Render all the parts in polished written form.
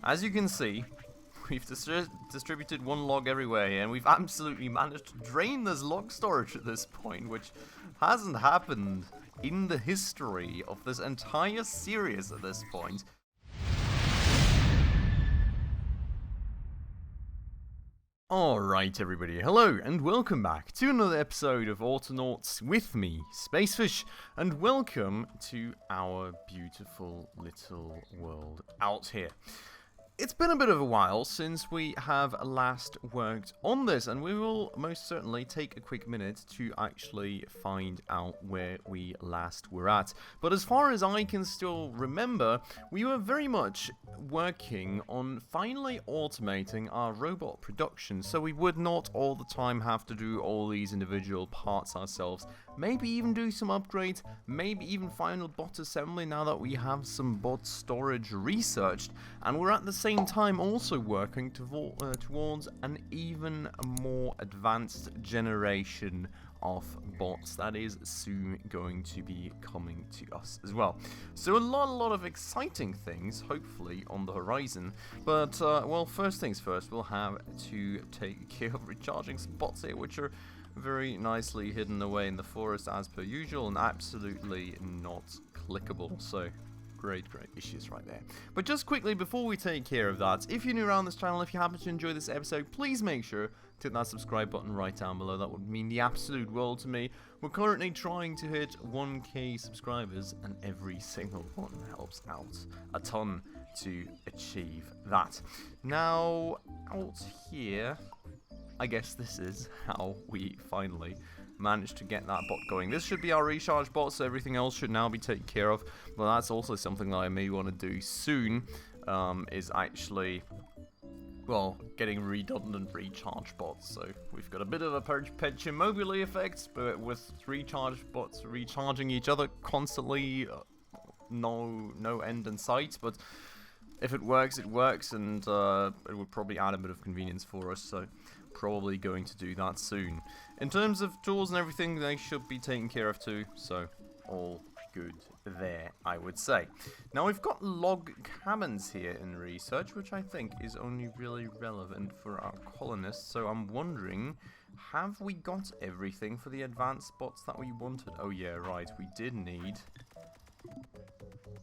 as you can see, we've distributed one log everywhere, and we've absolutely managed to drain this log storage at this point, which hasn't happened in the history of this entire series at this point. Alright everybody, hello and welcome back to another episode of Autonauts with me, Spacefish, and welcome to our beautiful little world out here. It's been a bit of a while since we have last worked on this, and we will most certainly take a quick minute to actually find out where we last were at. But as far as I can still remember, we were very much working on finally automating our robot production, so we would not all the time have to do all these individual parts ourselves. Maybe even do some upgrades, maybe even final bot assembly now that we have some bot storage researched, and we're at the same time also working towards an even more advanced generation of bots that is soon going to be coming to us as well. So a lot of exciting things hopefully on the horizon, but well, first things first, we'll have to take care of recharging some bots here, which are very nicely hidden away in the forest as per usual and absolutely not clickable. So great issues right there. But just quickly before we take care of that, if you're new around this channel, if you happen to enjoy this episode, please make sure to hit that subscribe button right down below. That would mean the absolute world to me. We're currently trying to hit 1k subscribers, and every single one helps out a ton to achieve that. Now out here, I guess this is how we finally managed to get that bot going. This should be our recharge bot, so everything else should now be taken care of. But that's also something that I may want to do soon, is actually, well, getting redundant recharge bots. So we've got a bit of a perpetuum mobile effect, but with recharge bots recharging each other constantly, no end in sight. But if it works, it works, and it would probably add a bit of convenience for us. So probably going to do that soon. In terms of tools and everything, they should be taken care of too, so all good there, I would say. Now we've got log cabins here in research, which I think is only really relevant for our colonists, so I'm wondering, have we got everything for the advanced bots that we wanted? Oh yeah, right, we did need...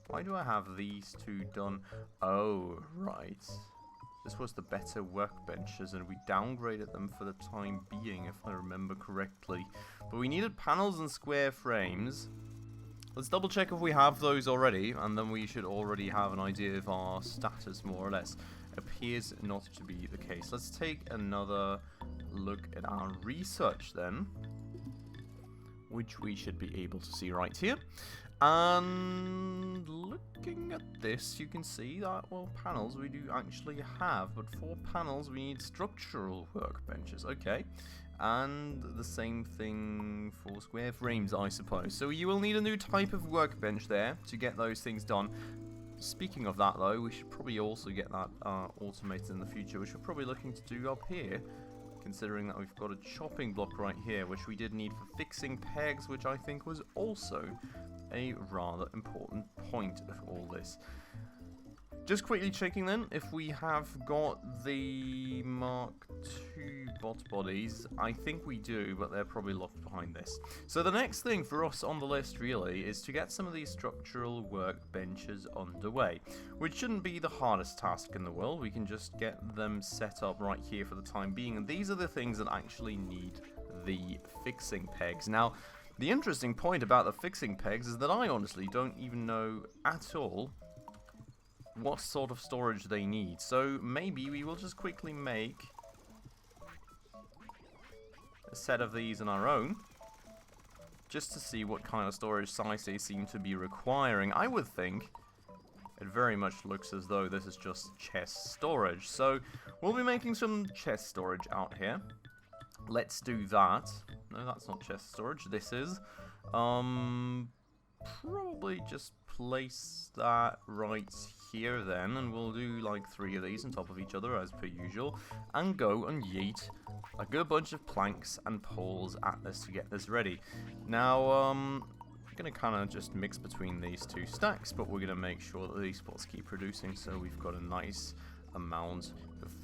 Why do I have these two done? Oh, right. This was the better workbenches, and we downgraded them for the time being, if I remember correctly. But we needed panels and square frames. Let's double check if we have those already, and then we should already have an idea of our status, more or less. Appears not to be the case. Let's take another look at our research then, which we should be able to see right here. And looking at this, you can see that, well, panels we do actually have, but for panels we need structural workbenches, okay. And the same thing for square frames, I suppose. So you will need a new type of workbench there to get those things done. Speaking of that though, we should probably also get that automated in the future, which we're probably looking to do up here, considering that we've got a chopping block right here, which we did need for fixing pegs, which I think was also a rather important point of all this. Just quickly checking then if we have got the Mark II bot bodies. I think we do, but they're probably locked behind this. So the next thing for us on the list really is to get some of these structural workbenches underway, which shouldn't be the hardest task in the world. We can just get them set up right here for the time being, and these are the things that actually need the fixing pegs. Now, the interesting point about the fixing pegs is that I honestly don't even know at all what sort of storage they need. So maybe we will just quickly make a set of these on our own, just to see what kind of storage size they seem to be requiring. I would think it very much looks as though this is just chest storage. So we'll be making some chest storage out here. Let's do that. No, that's not chest storage. This is. Probably just place that right here then, and we'll do like 3 of these on top of each other as per usual, and go and yeet a good bunch of planks and poles at this to get this ready. Now, going to kind of just mix between these two stacks, but we're going to make sure that these spots keep producing, so we've got a nice amount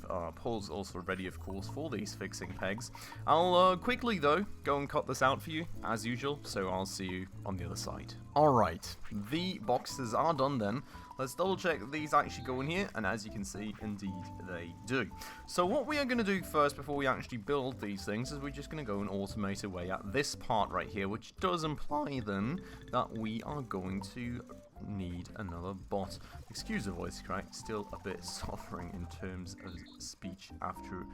of poles also ready, of course, for these fixing pegs. I'll quickly, though, go and cut this out for you, as usual, so I'll see you on the other side. Alright, the boxes are done then. Let's double check that these actually go in here, and as you can see, indeed they do. So what we are going to do first, before we actually build these things, is we're just going to go and automate away at this part right here, which does imply then that we are going to need another bot. Excuse the voice crack, still a bit suffering in terms of speech after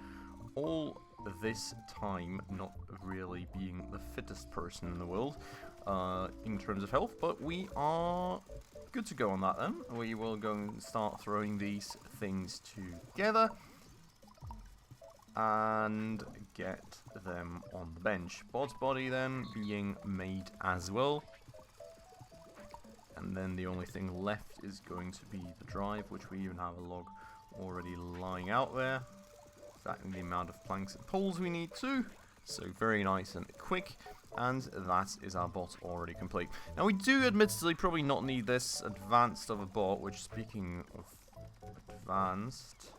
all this time not really being the fittest person in the world in terms of health, but we are good to go on that then. We will go and start throwing these things together and get them on the bench. Bot's body then being made as well. And then the only thing left is going to be the drive, which we even have a log already lying out there. Exactly the amount of planks and poles we need too. So very nice and quick. And that is our bot already complete. Now we do admittedly probably not need this advanced of a bot, which, speaking of advanced,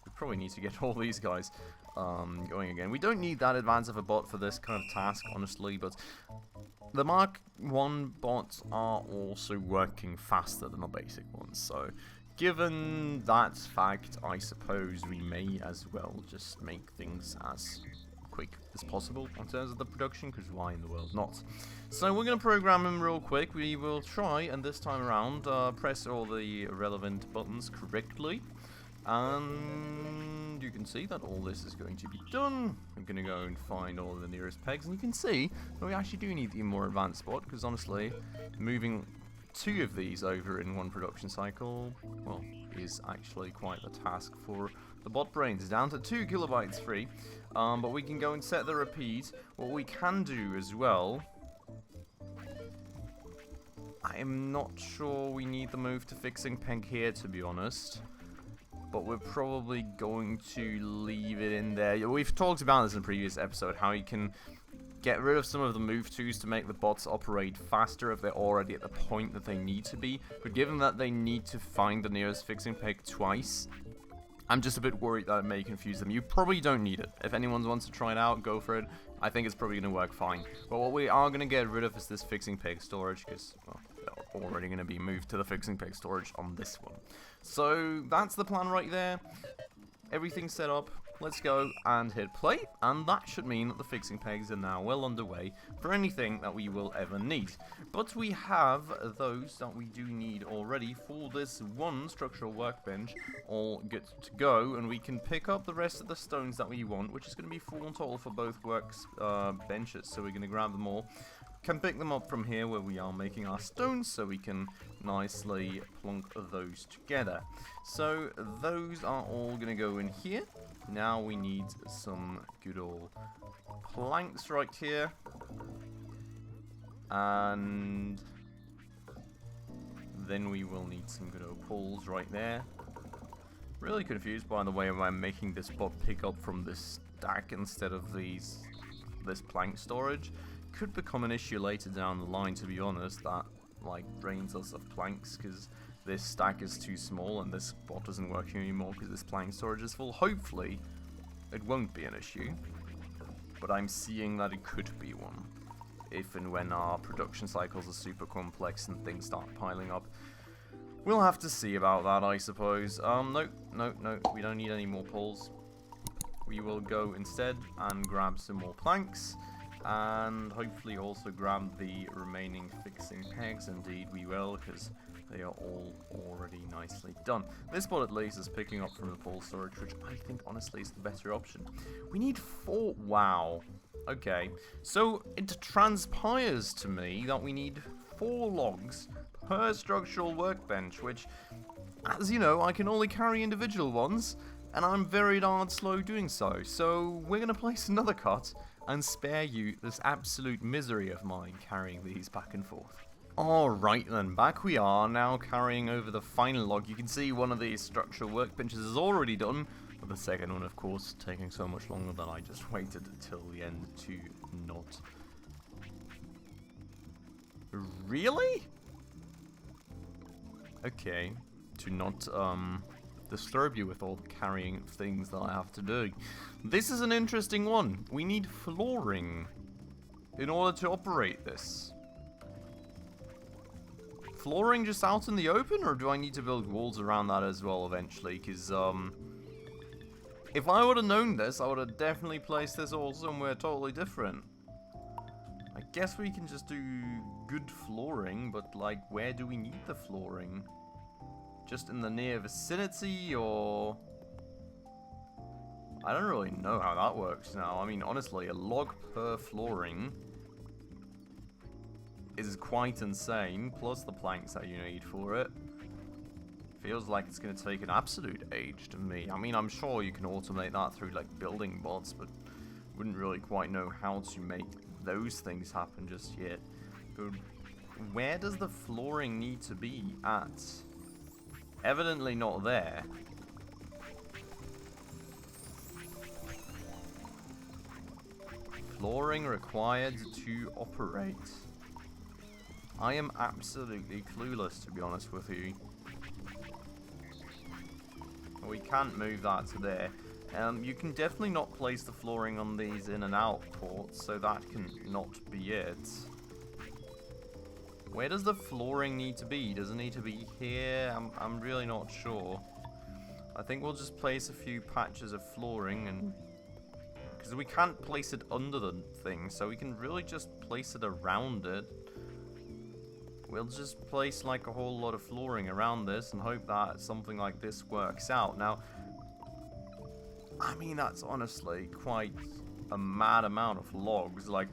we probably need to get all these guys going again. We don't need that advanced of a bot for this kind of task, honestly, but the Mark 1 bots are also working faster than the basic ones, so given that fact, I suppose we may as well just make things as quick as possible in terms of the production, because why in the world not? So we're going to program him real quick. We will try, and this time around, press all the relevant buttons correctly. And you can see that all this is going to be done. I'm going to go and find all the nearest pegs, and you can see that we actually do need the more advanced bot, because honestly, moving 2 of these over in one production cycle, well, is actually quite a task for the bot brains. Down to 2 kilobytes free, but we can go and set the repeat. What we can do as well, I am not sure we need the move to fixing peg here, to be honest. But we're probably going to leave it in there. We've talked about this in a previous episode, how you can get rid of some of the move twos to make the bots operate faster if they're already at the point that they need to be. But given that they need to find the nearest fixing peg twice, I'm just a bit worried that it may confuse them. You probably don't need it. If anyone wants to try it out, go for it. I think it's probably going to work fine. But what we are going to get rid of is this fixing peg storage, because, well, they're already going to be moved to the fixing peg storage on this one. So that's the plan right there. Everything's set up. Let's go and hit play, and that should mean that the fixing pegs are now well underway for anything that we will ever need. But we have those that we do need already for this one structural workbench all good to go, and we can pick up the rest of the stones that we want, which is going to be 4 in total for both works benches, so we're going to grab them all. Can pick them up from here where we are making our stones, so we can nicely plunk those together. So those are all going to go in here. Now we need some good old planks right here. And then we will need some good old poles right there. Really confused, by the way, why I'm making this bot pick up from this stack instead of this plank storage. Could become an issue later down the line, to be honest, that like drains us of planks because this stack is too small and this bot isn't working anymore because this plank storage is full. Hopefully it won't be an issue, but I'm seeing that it could be one if and when our production cycles are super complex and things start piling up. We'll have to see about that, I suppose. No, we don't need any more poles. We will go instead and grab some more planks, and hopefully also grab the remaining fixing pegs. Indeed we will, because they are all already nicely done. This bot at least is picking up from the pole storage, which I think honestly is the better option. We need 4, wow. Okay, so it transpires to me that we need 4 logs per structural workbench, which, as you know, I can only carry individual ones, and I'm very darn slow doing so. So we're going to place another cut and spare you this absolute misery of mine carrying these back and forth. Alright then, back we are, now carrying over the final log. You can see one of these structural workbenches is already done, but the second one, of course, taking so much longer that I just waited until the end to not... Really? Okay, to not disturb you with all the carrying of things that I have to do. This is an interesting one. We need flooring in order to operate this. Flooring just out in the open, or do I need to build walls around that as well eventually? Because, if I would have known this, I would have definitely placed this all somewhere totally different. I guess we can just do good flooring, but, like, where do we need the flooring? Just in the near vicinity, or... I don't really know how that works now. I mean, honestly, a log per flooring is quite insane, plus the planks that you need for it. Feels like it's going to take an absolute age to me. I mean, I'm sure you can automate that through, like, building bots, but wouldn't really quite know how to make those things happen just yet. But where does the flooring need to be at? Evidently not there. Flooring required to operate. I am absolutely clueless, to be honest with you. We can't move that to there. You can definitely not place the flooring on these in and out ports, so that can not be it. Where does the flooring need to be? Does it need to be here? I'm really not sure. I think we'll just place a few patches of flooring, and because we can't place it under the thing, so we can really just place it around it. We'll just place like a whole lot of flooring around this and hope that something like this works out. Now, I mean, that's honestly quite a mad amount of logs. Like,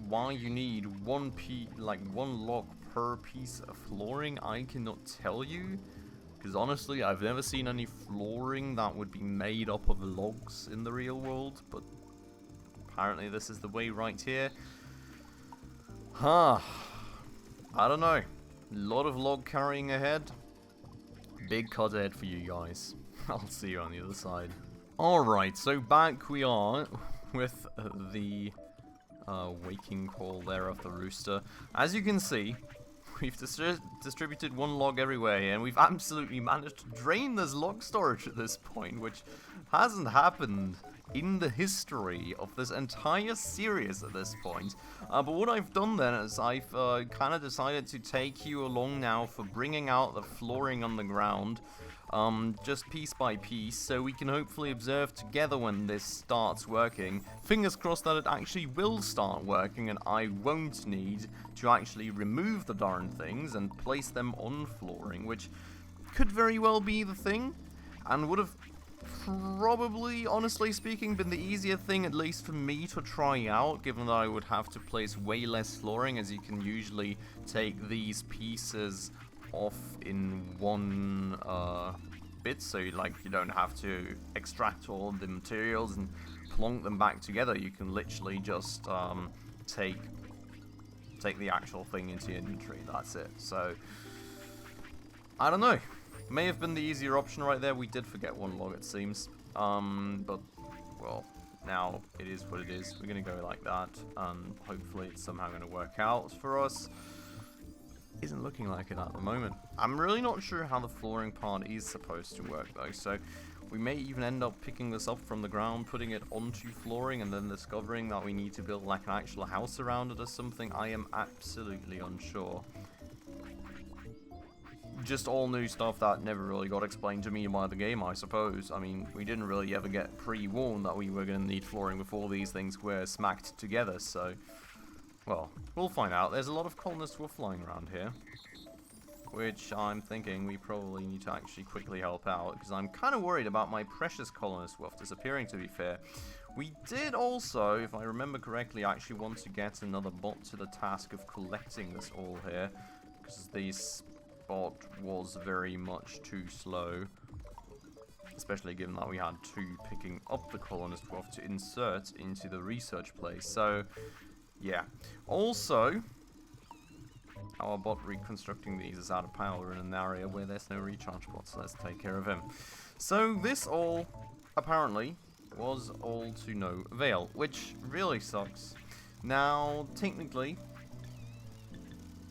why you need one log per piece of flooring, I cannot tell you. Because honestly, I've never seen any flooring that would be made up of logs in the real world. But apparently this is the way right here. Huh. I don't know. A lot of log carrying ahead. Big cut ahead for you guys. I'll see you on the other side. Alright, so back we are with the waking call there of the rooster. As you can see, we've distributed one log everywhere, and we've absolutely managed to drain this log storage at this point, which hasn't happened in the history of this entire series at this point. But what I've done then is I've kind of decided to take you along now for bringing out the flooring on the ground, just piece by piece, so we can hopefully observe together when this starts working. Fingers crossed that it actually will start working and I won't need to actually remove the darn things and place them on flooring, which could very well be the thing, and would have probably, honestly speaking, been the easier thing, at least for me, to try out, given that I would have to place way less flooring, as you can usually take these pieces off in one bit, so you don't have to extract all the materials and plonk them back together. You can literally just take the actual thing into your inventory. That's it. So I don't know. May have been the easier option right there. We did forget one log, it seems. But, well, now it is what it is. We're going to go like that, and hopefully it's somehow going to work out for us. Isn't looking like it at the moment. I'm really not sure how the flooring part is supposed to work, though, so we may even end up picking this up from the ground, putting it onto flooring, and then discovering that we need to build like an actual house around it or something. I am absolutely unsure. Just all new stuff that never really got explained to me by the game, I suppose. I mean, we didn't really ever get pre-warned that we were going to need flooring before these things were smacked together, so... well, we'll find out. There's a lot of colonists who are flying around here, which I'm thinking we probably need to actually quickly help out, because I'm kind of worried about my precious colonist wolf disappearing, to be fair. We did also, if I remember correctly, actually want to get another bot to the task of collecting this all here, because this bot was very much too slow, especially given that we had two picking up the colonist wolf to insert into the research place. So yeah. Also, our bot reconstructing these is out of power in an area where there's no recharge bot, so let's take care of him. So this all, apparently, was all to no avail, which really sucks. Now, technically,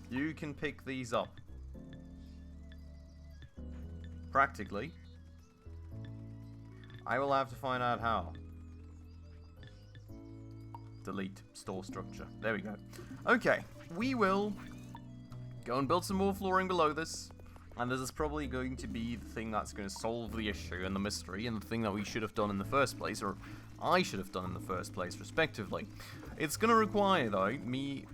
you can pick these up. Practically, I will have to find out how. Delete store structure. There we go. Okay, we will go and build some more flooring below this. And this is probably going to be the thing that's going to solve the issue and the mystery, and the thing that we should have done in the first place, or I should have done in the first place, respectively. It's going to require, though, me...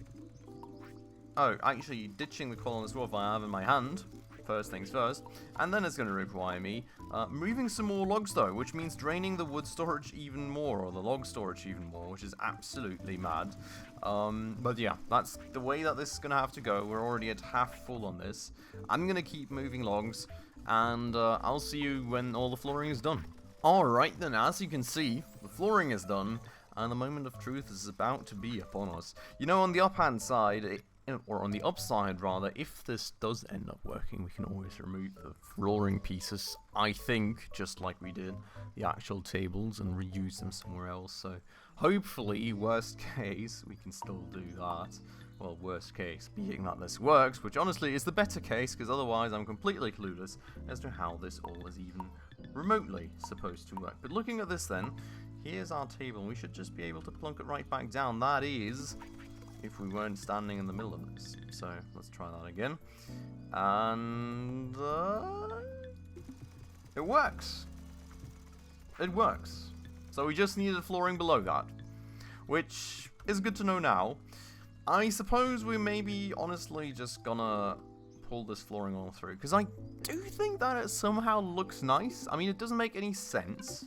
Oh, actually, ditching the colonist wolf I have in my hand, first things first, and then it's going to require me moving some more logs, though, which means draining the wood storage even more, or the log storage even more, which is absolutely mad. But yeah, that's the way that this is going to have to go. We're already at half full on this. I'm going to keep moving logs, and I'll see you when all the flooring is done. Alright then, as you can see, the flooring is done, and the moment of truth is about to be upon us. You know, on the up-hand side, or on the upside rather, if this does end up working, we can always remove the flooring pieces, I think, just like we did the actual tables, and reuse them somewhere else. So hopefully, worst case, we can still do that. Well, worst case being that this works, which honestly is the better case, because otherwise I'm completely clueless as to how this all is even remotely supposed to work. But looking at this then, here's our table, and we should just be able to plunk it right back down. That is, if we weren't standing in the middle of this. So let's try that again. And it works. It works. So we just needed flooring below that, which is good to know now. I suppose we may be honestly just gonna pull this flooring all through, because I do think that it somehow looks nice. I mean, it doesn't make any sense,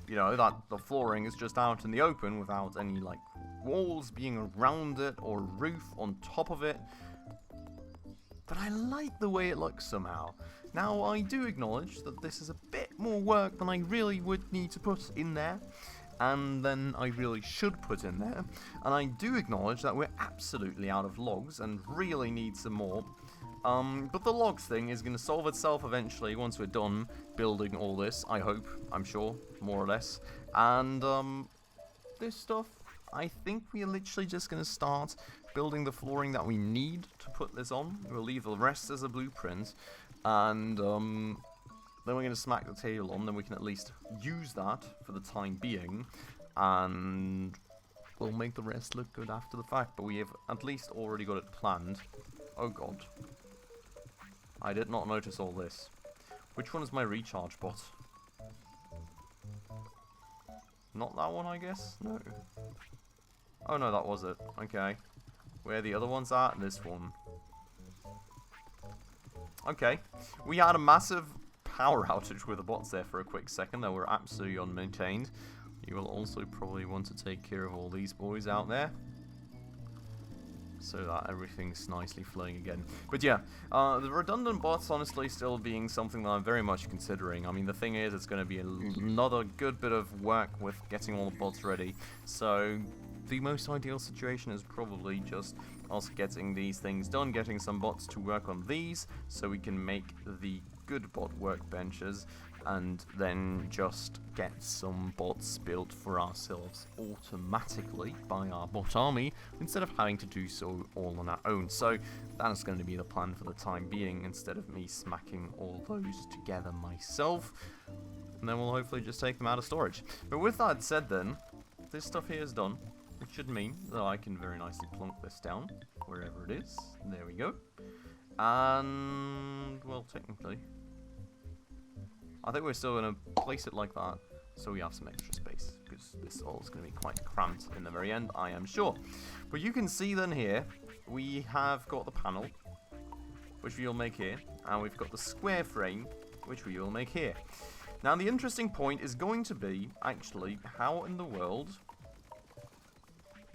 you know, that the flooring is just out in the open without any, like, walls being around it or roof on top of it. But I like the way it looks somehow. Now, I do acknowledge that this is a bit more work than I really would need to put in there, and then I really should put in there. And I do acknowledge that we're absolutely out of logs and really need some more. But the logs thing is going to solve itself eventually once we're done building all this, I hope, I'm sure, more or less. And this stuff, I think we're literally just going to start building the flooring that we need to put this on. We'll leave the rest as a blueprint, and then we're going to smack the table on, then we can at least use that for the time being, and we'll make the rest look good after the fact, but we have at least already got it planned. Oh god. I did not notice all this. Which one is my recharge bot? Not that one, I guess? No. Oh no, that was it. Okay. Where are the other ones at? This one. Okay. We had a massive power outage with the bots there for a quick second. They were absolutely unmaintained. You will also probably want to take care of all these boys out there, so that everything's nicely flowing again. But yeah, the redundant bots honestly still being something that I'm very much considering. I mean, the thing is, it's going to be another good bit of work with getting all the bots ready. So the most ideal situation is probably just us getting these things done, getting some bots to work on these, so we can make the good bot workbenches, and then just get some bots built for ourselves automatically by our bot army, instead of having to do so all on our own. So that is going to be the plan for the time being, instead of me smacking all those together myself. And then we'll hopefully just take them out of storage. But with that said then, this stuff here is done, which should mean that I can very nicely plunk this down, wherever it is. There we go. And, well, technically, I think we're still going to place it like that, so we have some extra space, because this all is going to be quite cramped in the very end, I am sure. But you can see then here, we have got the panel, which we will make here, and we've got the square frame, which we will make here. Now the interesting point is going to be, actually, how in the world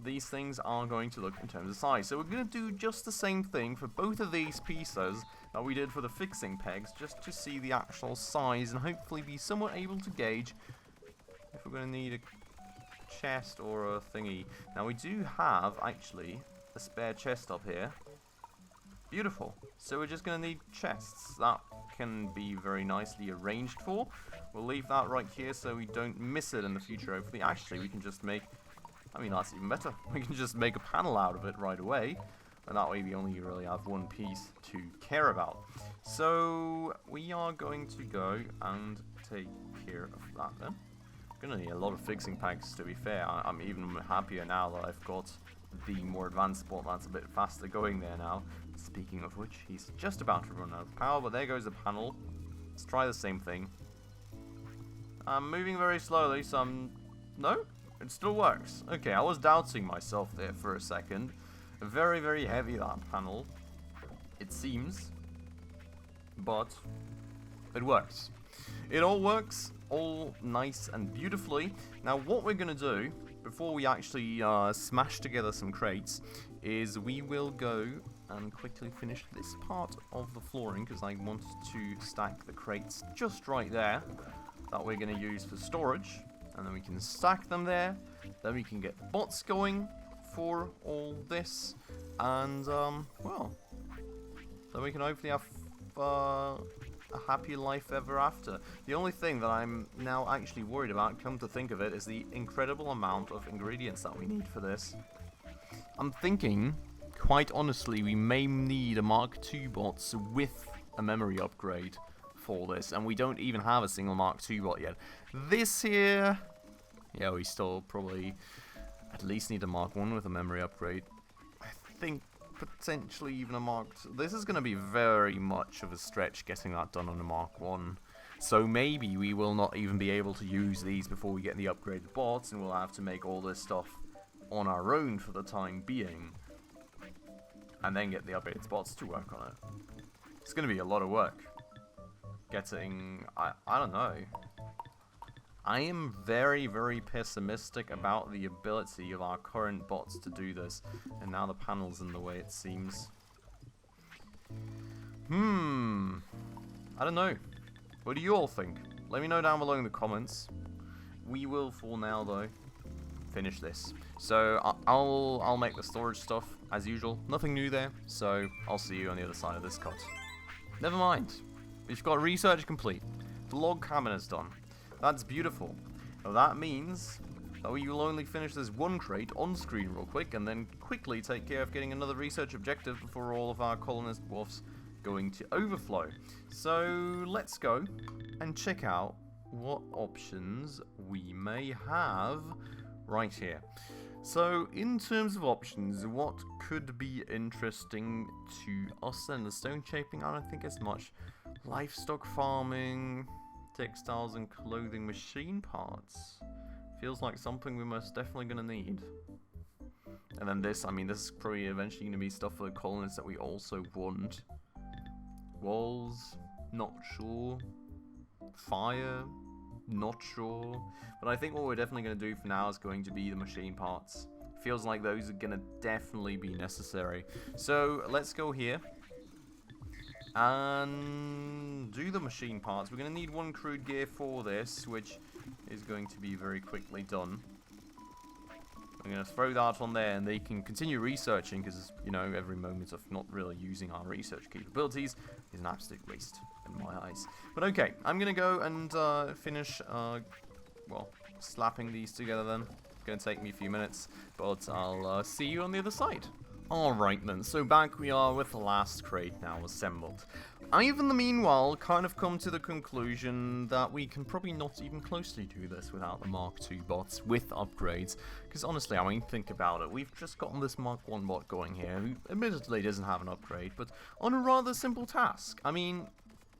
these things are going to look in terms of size. So we're going to do just the same thing for both of these pieces that we did for the fixing pegs, just to see the actual size and hopefully be somewhat able to gauge if we're going to need a chest or a thingy. Now we do have actually a spare chest up here. Beautiful. So we're just going to need chests. That can be very nicely arranged for. We'll leave that right here so we don't miss it in the future, hopefully. Actually, we can just make, I mean, that's even better. We can just make a panel out of it right away. And that way we only really have one piece to care about. So we are going to go and take care of that then. Gonna need a lot of fixing packs, to be fair. I'm even happier now that I've got the more advanced bot that's a bit faster going there now. Speaking of which, he's just about to run out of power, but there goes the panel. Let's try the same thing. I'm moving very slowly, so no? It still works. Okay, I was doubting myself there for a second. Very, very heavy, that panel, it seems. But it works. It all works, all nice and beautifully. Now, what we're going to do, before we actually smash together some crates, is we will go and quickly finish this part of the flooring, because I want to stack the crates just right there, that we're going to use for storage. And then we can stack them there, then we can get the bots going for all this, and, well, then we can hopefully have a happy life ever after. The only thing that I'm now actually worried about, come to think of it, is the incredible amount of ingredients that we need for this. I'm thinking, quite honestly, we may need a Mark II bots with a memory upgrade for this, and we don't even have a single Mark II bot yet. This here, yeah, we still probably at least need a Mark I with a memory upgrade. I think potentially even a Mark II. This is going to be very much of a stretch getting that done on a Mark I. So maybe we will not even be able to use these before we get the upgraded bots, and we'll have to make all this stuff on our own for the time being. And then get the upgraded bots to work on it. It's going to be a lot of work. Getting, I don't know. I am very, very pessimistic about the ability of our current bots to do this. And now the panel's in the way, it seems. I don't know. What do you all think? Let me know down below in the comments. We will, for now though, finish this. So I'll make the storage stuff as usual. Nothing new there. So I'll see you on the other side of this cut. Never mind. We've got research complete. The log cabin is done. That's beautiful. Now that means that we will only finish this one crate on screen real quick, and then quickly take care of getting another research objective before all of our colonist dwarfs going to overflow. So let's go and check out what options we may have right here. So in terms of options, what could be interesting to us then? The stone shaping, I don't think it's much. Livestock farming, textiles and clothing, machine parts. Feels like something we're most definitely going to need. And then this, I mean, this is probably eventually going to be stuff for the colonists that we also want. Walls, not sure. Fire, not sure. But I think what we're definitely going to do for now is going to be the machine parts. Feels like those are going to definitely be necessary. So let's go here and do the machine parts. We're going to need one crude gear for this, which is going to be very quickly done. I'm going to throw that on there, and they can continue researching, because, you know, every moment of not really using our research capabilities is an absolute waste in my eyes. But okay, I'm going to go and finish, well, slapping these together then. It's going to take me a few minutes, but I'll see you on the other side. Alright then, so back we are with the last crate now assembled. I've in the meanwhile kind of come to the conclusion that we can probably not even closely do this without the Mark II bots with upgrades. Because honestly, I mean, think about it. We've just gotten this Mark I bot going here, who admittedly doesn't have an upgrade, but on a rather simple task. I mean,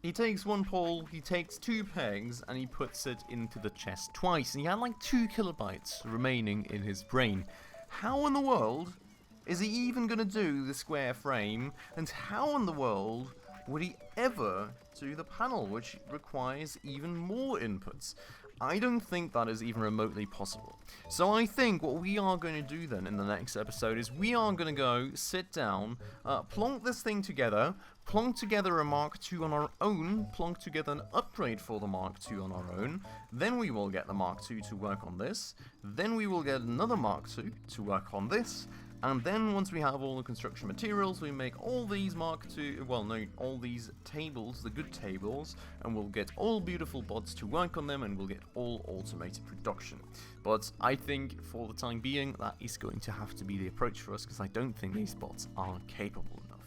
he takes one pole, he takes 2 pegs, and he puts it into the chest twice, and he had like 2 kilobytes remaining in his brain. How in the world is he even going to do the square frame, and how in the world would he ever do the panel, which requires even more inputs? I don't think that is even remotely possible. So I think what we are going to do then in the next episode is we are going to go sit down, plonk this thing together, plonk together a Mark II on our own, plonk together an upgrade for the Mark II on our own, then we will get the Mark II to work on this, then we will get another Mark II to work on this, and then once we have all the construction materials, we make all these Mark II, well no, all these tables, the good tables, and we'll get all beautiful bots to work on them, and we'll get all automated production. But I think for the time being, that is going to have to be the approach for us, because I don't think these bots are capable enough.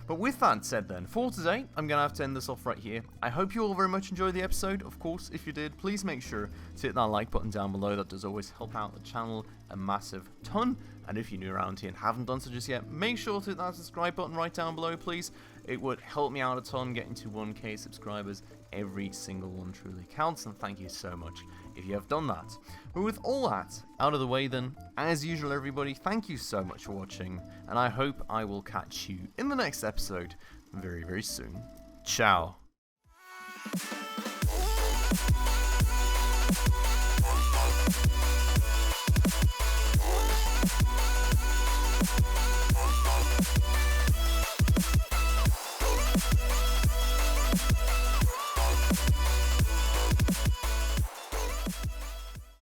But with that said then, for today, I'm going to have to end this off right here. I hope you all very much enjoyed the episode. Of course, if you did, please make sure to hit that like button down below. That does always help out the channel a massive ton. And if you're new around here and haven't done so just yet, make sure to hit that subscribe button right down below, please. It would help me out a ton getting to 1k subscribers. Every single one truly counts, and thank you so much if you have done that. But with all that out of the way then, as usual everybody, thank you so much for watching, and I hope I will catch you in the next episode very, very soon. Ciao.